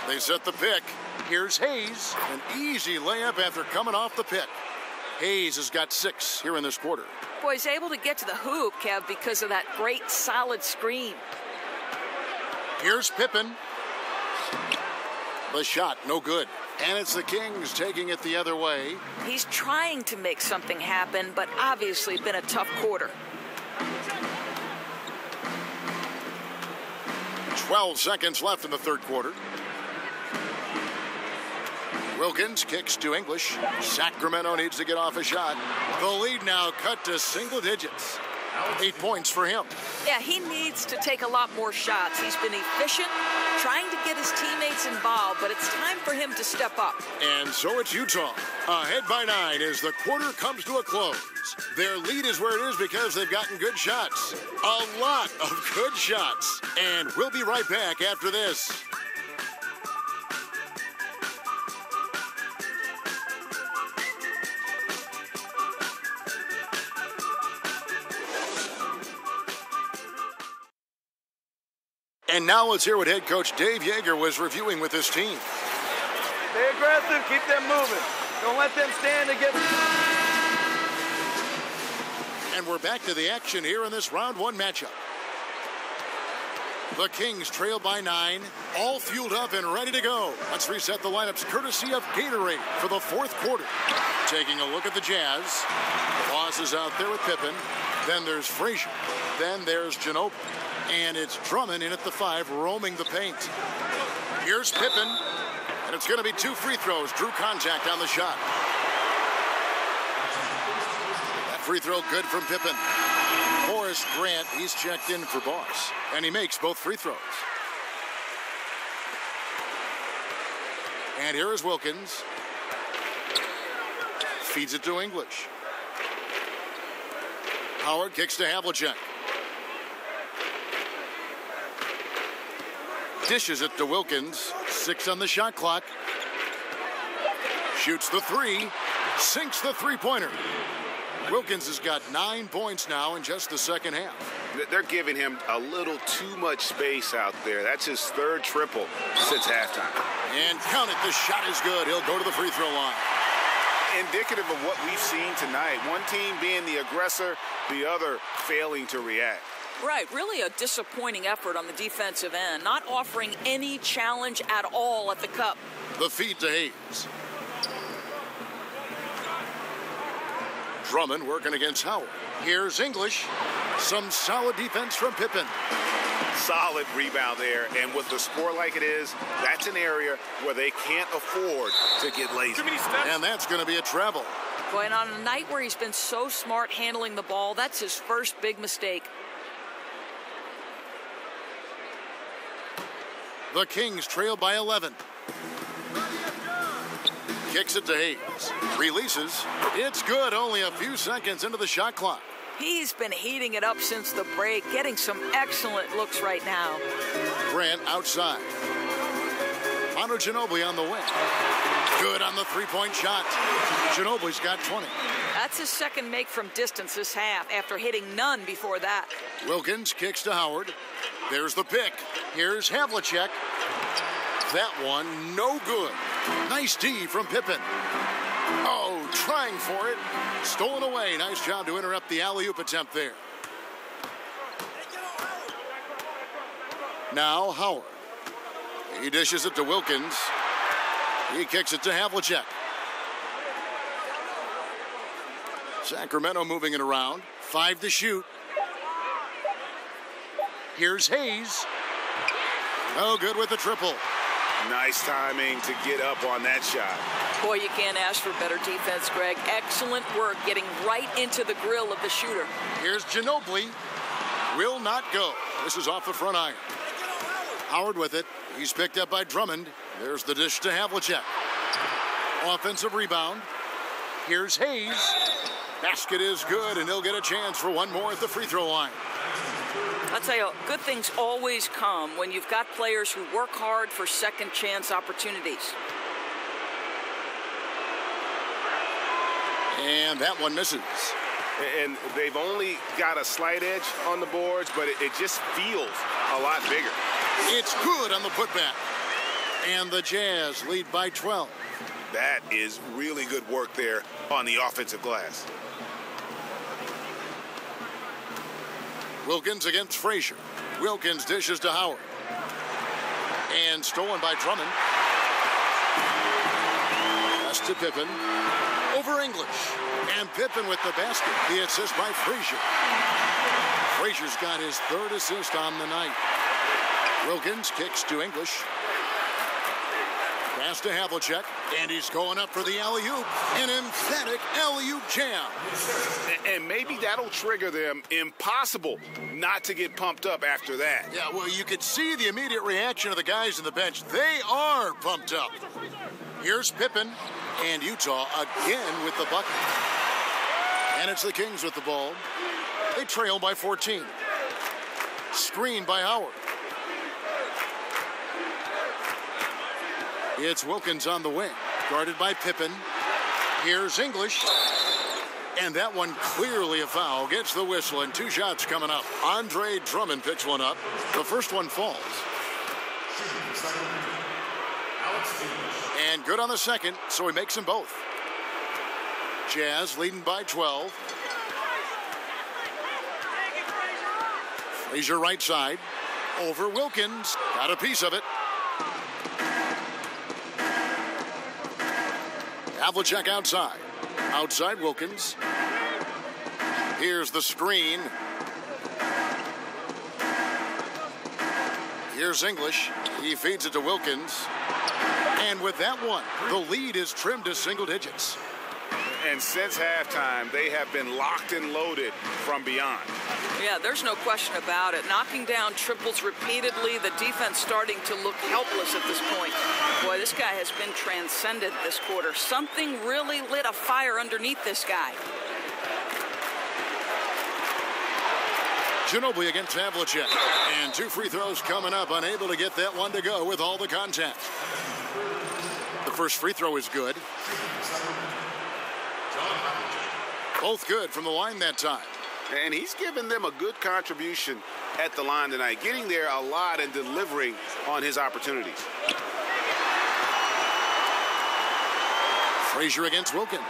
They set the pick. Here's Hayes. An easy layup after coming off the pick. Hayes has got 6 here in this quarter. Boy, he's able to get to the hoop, Kev, because of that great solid screen. Here's Pippen. The shot, no good. And it's the Kings taking it the other way. He's trying to make something happen, but obviously been a tough quarter. 12 seconds left in the third quarter. Wilkins kicks to English. Sacramento needs to get off a shot. The lead now cut to single digits. 8 points for him. Yeah, he needs to take a lot more shots. He's been efficient, trying to get his teammates involved, but it's time for him to step up. And so it's Utah, ahead by 9 as the quarter comes to a close. Their lead is where it is because they've gotten good shots. A lot of good shots. And we'll be right back after this. And now let's hear what head coach Dave Yeager was reviewing with his team. Stay aggressive, keep them moving. Don't let them stand and get... And we're back to the action here in this round 1 matchup. The Kings trail by 9, all fueled up and ready to go. Let's reset the lineups courtesy of Gatorade for the fourth quarter. Taking a look at the Jazz. Voss is out there with Pippen. Then there's Frazier. Then there's Ginobili. And it's Drummond in at the 5, roaming the paint. Here's Pippen. And it's going to be 2 free throws. Drew contact on the shot. That free throw good from Pippen. Horace Grant, he's checked in for Voss. And he makes both free throws. And here is Wilkins. Feeds it to English. Howard kicks to Havlicek. Dishes it to Wilkins. 6 on the shot clock. Shoots the 3. Sinks the three-pointer. Wilkins has got 9 points now in just the second half. They're giving him a little too much space out there. That's his 3rd triple since halftime. And count it, the shot is good. He'll go to the free throw line. Indicative of what we've seen tonight. One team being the aggressor, the other failing to react. Right, really a disappointing effort on the defensive end, not offering any challenge at all at the cup. The feed to Hayes. Drummond working against Howard. Here's English. Some solid defense from Pippen. Solid rebound there, and with the score like it is, that's an area where they can't afford to get lazy. And that's going to be a travel. Boy, and on a night where he's been so smart handling the ball, that's his first big mistake. The Kings trail by 11. Kicks it to Hayes. Releases. It's good. Only a few seconds into the shot clock. He's been heating it up since the break, getting some excellent looks right now. Grant outside. Manu Ginobili on the wing. Good on the three-point shot. Ginobili's got 20. That's his second make from distance this half after hitting none before that. Wilkins kicks to Howard. There's the pick. Here's Havlicek. That one, no good. Nice D from Pippen. Oh, trying for it. Stolen away. Nice job to interrupt the alley-oop attempt there. Now Howard. He dishes it to Wilkins. He kicks it to Havlicek. Sacramento moving it around. 5 to shoot. Here's Hayes. No good with the triple. Nice timing to get up on that shot. Boy, you can't ask for better defense, Greg. Excellent work getting right into the grill of the shooter. Here's Ginobili. Will not go. This is off the front iron. Howard with it. He's picked up by Drummond. There's the dish to Havlicek. Offensive rebound. Here's Hayes. Basket is good, and he'll get a chance for one more at the free throw line. I'll tell you, good things always come when you've got players who work hard for second chance opportunities. And that one misses. And they've only got a slight edge on the boards, but it just feels a lot bigger. It's good on the putback. And the Jazz lead by 12. That is really good work there on the offensive glass. Wilkins against Frazier. Wilkins dishes to Howard. And stolen by Drummond. Pass to Pippen. Over English. And Pippen with the basket. The assist by Frazier. Frazier's got his third assist on the night. Wilkins kicks to English. Pass to Havlicek. And he's going up for the alley-oop. An emphatic alley-oop jam. And maybe that'll trigger them. Impossible not to get pumped up after that. Yeah, well, you could see the immediate reaction of the guys on the bench. They are pumped up. Here's Pippen. And Utah again with the bucket. And it's the Kings with the ball. They trail by 14. Screen by Howard. It's Wilkins on the wing. Guarded by Pippen. Here's English. And that one clearly a foul. Gets the whistle and 2 shots coming up. Andre Drummond picks one up. The first one falls. And good on the second, so he makes them both. Jazz leading by 12. Frazier right side. Over Wilkins. Got a piece of it. Havlicek outside. Outside Wilkins. Here's the screen. Here's English. He feeds it to Wilkins. And with that one, the lead is trimmed to single digits. And since halftime, they have been locked and loaded from beyond. Yeah, there's no question about it. Knocking down triples repeatedly, the defense starting to look helpless at this point. Boy, this guy has been transcendent this quarter. Something really lit a fire underneath this guy. Ginobili against Havlicek. And 2 free throws coming up, unable to get that one to go with all the contact. The first free throw is good. Both good from the line that time. And he's given them a good contribution at the line tonight, getting there a lot and delivering on his opportunities. Frazier against Wilkins.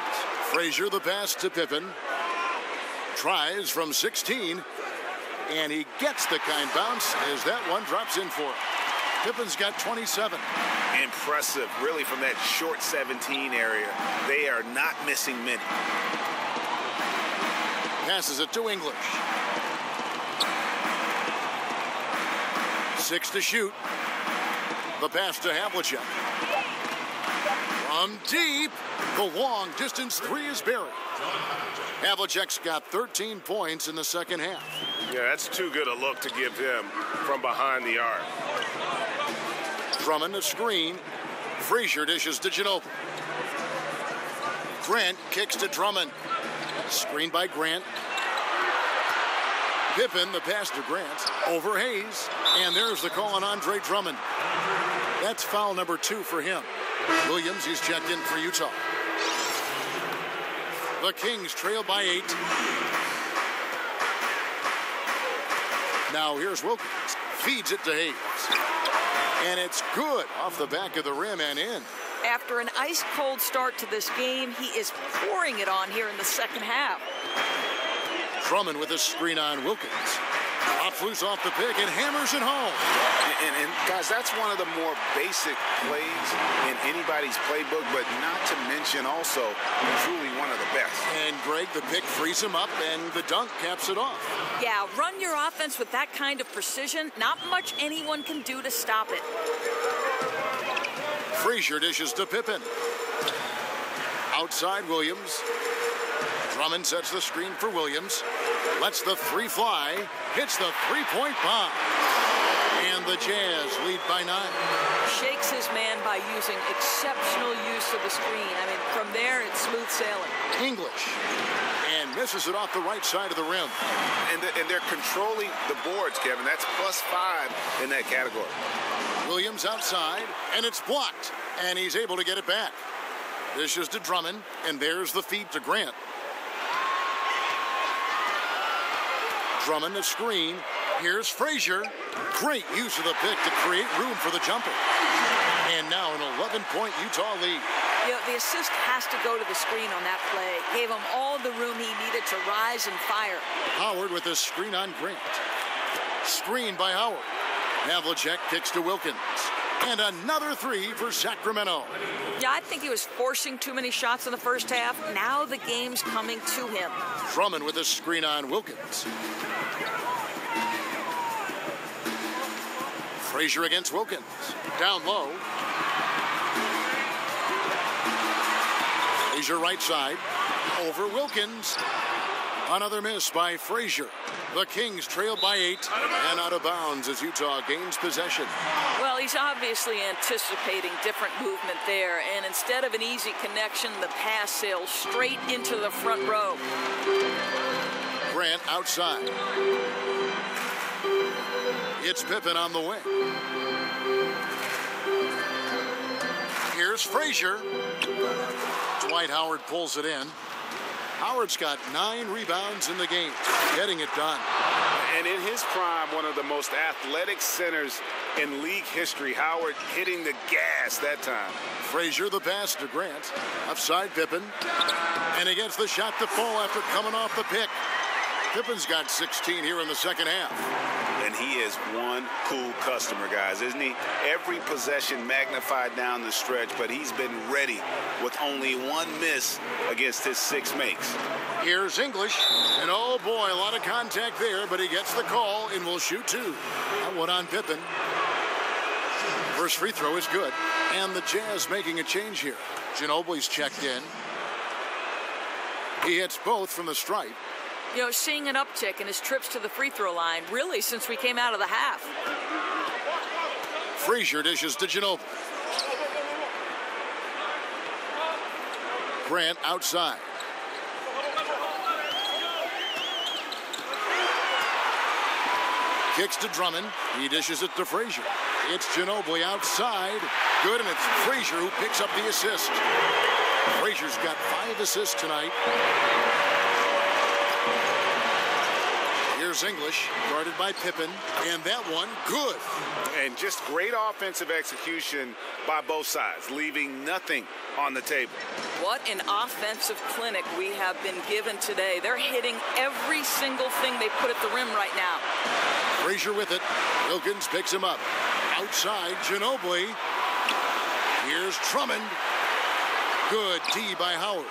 Frazier the pass to Pippen. Tries from 16. And he gets the kind bounce as that one drops in for him. Pippen's got 27. Impressive, really, from that short 17 area. They are not missing many. Passes it to English. 6 to shoot. The pass to Havlicek. From deep, the long distance 3 is buried. Havlicek's got 13 points in the second half. Yeah, that's too good a look to give him from behind the arc. Drummond a screen. Frazier dishes to Ginobili. Grant kicks to Drummond. Screen by Grant. Pippen, the pass to Grant. Over Hayes. And there's the call on Andre Drummond. That's foul number 2 for him. Williams, he's checked in for Utah. The Kings trail by 8. Now here's Wilkins. Feeds it to Hayes. And it's good off the back of the rim and in. After an ice-cold start to this game, he is pouring it on here in the second half. Drummond with a screen on Wilkins. Pops loose off the pick and hammers it home. And guys, that's one of the more basic plays in anybody's playbook, but not to mention also truly one of the best. And Greg, the pick frees him up, and the dunk caps it off. Yeah, run your offense with that kind of precision. Not much anyone can do to stop it. Frazier dishes to Pippen. Outside Williams. Drummond sets the screen for Williams. Lets the three fly. Hits the three-point bomb. And the Jazz lead by 9. Shakes his man by using exceptional use of the screen. I mean, from there, it's smooth sailing. English. And misses it off the right side of the rim. And they're controlling the boards, Kevin. That's +5 in that category. Williams outside, and it's blocked. And he's able to get it back. Dishes to Drummond, and there's the feed to Grant. Drummond a screen. Here's Frazier. Great use of the pick to create room for the jumper. And now an 11-point Utah lead. You know, the assist has to go to the screen on that play. Gave him all the room he needed to rise and fire. Howard with a screen on Grant. Screen by Howard. Havlicek kicks to Wilkins. And another three for Sacramento. Yeah, I think he was forcing too many shots in the first half. Now the game's coming to him. Drummond with a screen on Wilkins. Frazier against Wilkins. Down low. Frazier right side. Over Wilkins. Another miss by Frazier. The Kings trail by 8 and out of bounds as Utah gains possession. Well, he's obviously anticipating different movement there, and instead of an easy connection, the pass sails straight into the front row. Grant outside. It's Pippen on the wing. Here's Frazier. Dwight Howard pulls it in. Howard's got 9 rebounds in the game, getting it done. And in his prime, one of the most athletic centers in league history, Howard hitting the gas that time. Frazier the pass to Grant. Upside Pippen. And he gets the shot to fall after coming off the pick. Pippen's got 16 here in the second half. And he is one cool customer, guys, isn't he? Every possession magnified down the stretch, but he's been ready with only one miss against his 6 makes. Here's English, and oh boy, a lot of contact there, but he gets the call and will shoot 2. That one on Pippen. First free throw is good, and the Jazz making a change here. Ginobili's checked in. He hits both from the stripe. You know, seeing an uptick in his trips to the free throw line, really, since we came out of the half. Frazier dishes to Ginobili. Grant outside. Kicks to Drummond. He dishes it to Frazier. It's Ginobili outside. Good, and it's Frazier who picks up the assist. Frazier's got 5 assists tonight. Here's English, guarded by Pippen, and that one, good. And just great offensive execution by both sides, leaving nothing on the table. What an offensive clinic we have been given today. They're hitting every single thing they put at the rim right now. Frazier with it. Wilkins picks him up. Outside, Ginobili. Here's Drummond. Good D by Howard.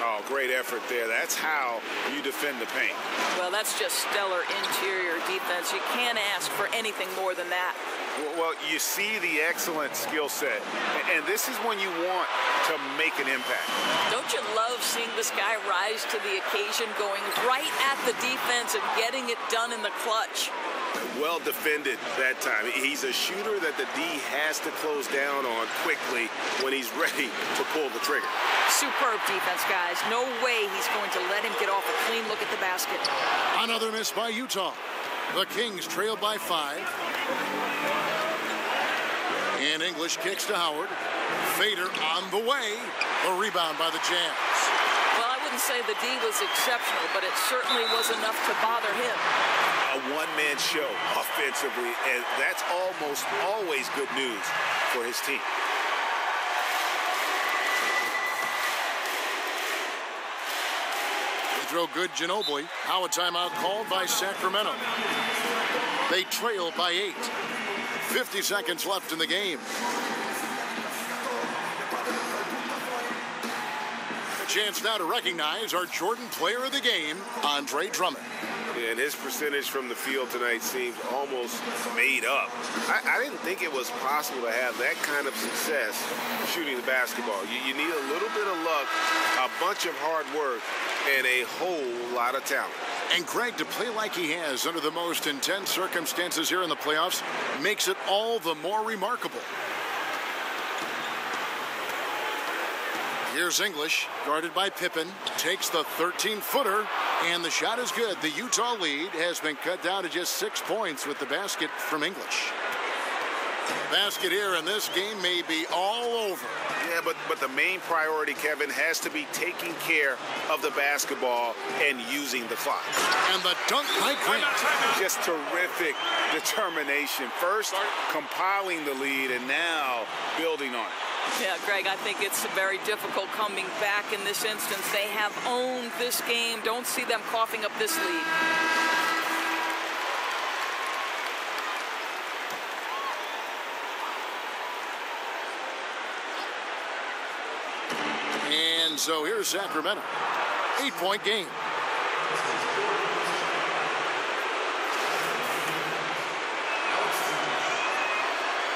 Oh, great effort there. That's how you defend the paint. Well, that's just stellar interior defense. You can't ask for anything more than that. Well, you see the excellent skill set, and this is when you want to make an impact. Don't you love seeing this guy rise to the occasion, going right at the defense and getting it done in the clutch? Well defended that time. He's a shooter that the D has to close down on quickly when he's ready to pull the trigger. Superb defense, guys. No way he's going to let him get off a clean look at the basket. Another miss by Utah. The Kings trail by 5. And English kicks to Howard. Fader on the way. A rebound by the Jazz. Well, I wouldn't say the D was exceptional, but it certainly was enough to bother him. A one-man show offensively, and that's almost always good news for his team. They throw good Ginobili. Now a timeout called by Sacramento. They trail by 8. 50 seconds left in the game. A chance now to recognize our Jordan Player of the Game, Andre Drummond. And his percentage from the field tonight seems almost made up. I didn't think it was possible to have that kind of success shooting the basketball. You need a little bit of luck, a bunch of hard work, and a whole lot of talent. And Greg, to play like he has under the most intense circumstances here in the playoffs makes it all the more remarkable. Here's English, guarded by Pippen, takes the 13-footer, and the shot is good. The Utah lead has been cut down to just 6 points with the basket from English. Basket here, and this game may be all over. Yeah, but the main priority, Kevin, has to be taking care of the basketball and using the clock. And the dunk by Grant. Just terrific determination. First, compiling the lead, and now building on it. Yeah, Greg, I think it's very difficult coming back in this instance. They have owned this game. Don't see them coughing up this lead. And so here's Sacramento. 8-point game.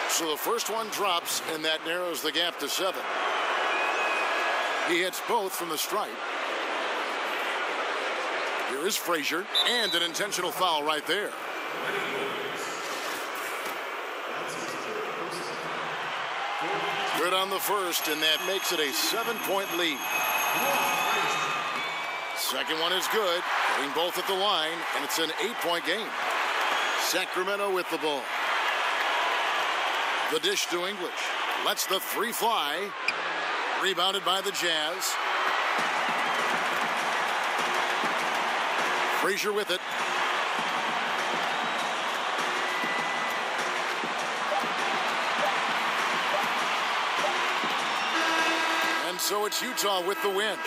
So the first one drops, and that narrows the gap to 7. He hits both from the stripe. Here is Frazier, and an intentional foul right there. Good on the first, and that makes it a 7-point lead. Second one is good, getting both at the line, and it's an 8-point game. Sacramento with the ball. The dish to English. Lets the 3 fly. Rebounded by the Jazz. Frazier with it. And so it's Utah with the win.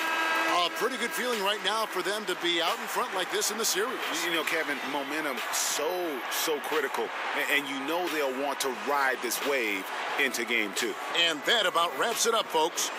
A pretty good feeling right now for them to be out in front like this in the series. You know, Kevin, momentum so critical. And you know they'll want to ride this wave into game 2. And that about wraps it up, folks.